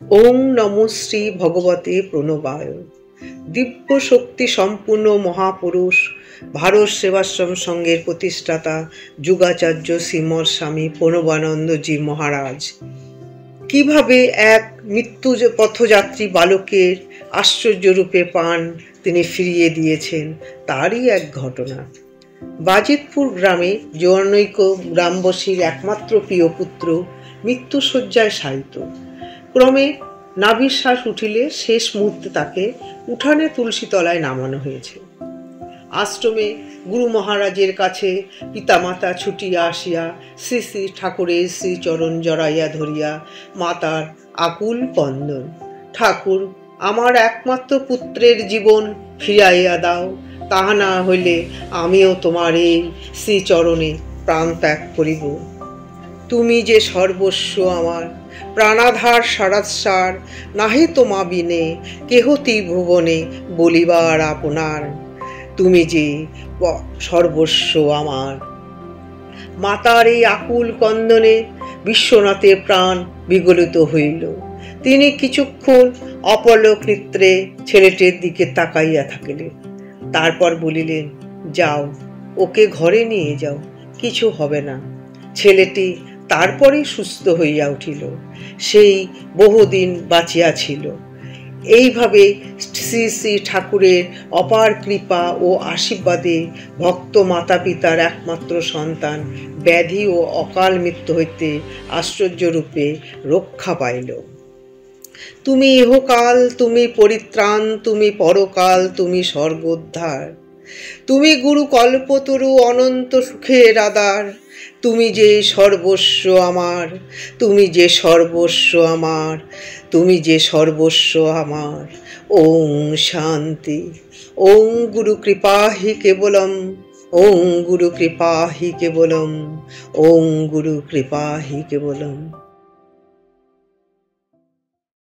ওং নমো শ্রী ভগবতে প্রণবায়। দিব্য শক্তি সম্পূর্ণ মহাপুরুষ, ভারত সেবাশ্রম সংঘের প্রতিষ্ঠাতা যুগাচার্য শ্রীমৎ স্বামী প্রণবানন্দজি মহারাজ কিভাবে এক মৃত্যু পথযাত্রী বালকের আশ্চর্যরূপে প্রাণ তিনি ফিরিয়ে দিয়েছেন তারই এক ঘটনা। বাজিতপুর গ্রামে জনৈক গ্রামবাসীর একমাত্র প্রিয় পুত্র মৃত্যুশয্যায় শায়িত। ক্রমে নাভিশ্বাস উঠিলে শেষ মুহূর্তে তাকে উঠানে তুলসী তলায় নামানো হয়েছে। আশ্রমে গুরু মহারাজের কাছে পিতামাতা ছুটিয়া আসিয়া শ্রী শ্রী ঠাকুরের শ্রীচরণ জড়াইয়া ধরিয়া মাতার আকুল ক্রন্দন, ঠাকুর, আমার একমাত্র পুত্রের জীবন ফিরাইয়া দাও, তাহা না হইলে আমিও তোমার এই শ্রীচরণে প্রাণ ত্যাগ করিব। তুমি যে সর্বস্ব আমার, প্রাণাধার সারাৎসার, নাহি তোমা বিনে কেহতি ভুবনে বলিবার আপনার। তুমি যে সর্বস্ব আমার। মাতার এই আকুল ক্রন্দনে বিশ্বনাথের প্রাণ বিগলিত হইল। তিনি কিছুক্ষণ অপলক নেত্রে ছেলেটির দিকে তাকাইয়া থাকিলেন, তারপর বলিলেন, যাও, ওকে ঘরে নিয়ে যাও, কিছু হবে না। ছেলেটি তারপরেই সুস্থ হইয়া উঠিল। সেই বহুদিন বাঁচিয়া ছিল। এইভাবে শ্রী শ্রী ঠাকুরের অপার কৃপা ও আশীর্বাদে ভক্ত মাতা পিতার একমাত্র সন্তান ব্যাধি ও অকাল মৃত্যু হইতে আশ্চর্যরূপে রক্ষা পাইল। তুমি ইহকাল, তুমি পরিত্রাণ, তুমি পরকাল, তুমি স্বর্গোদ্ধার, তুমি গুরু কল্পতরু অনন্ত সুখের আধার। তুমি যে সর্বস্ব আমার, তুমি যে সর্বস্ব আমার, তুমি যে সর্বস্ব আমার। ওং শান্তি। ওং গুরু কৃপা হি কেবলম, ওং গুরু কৃপা হি কেবলম, ওং গুরু কৃপা হি কেবলম।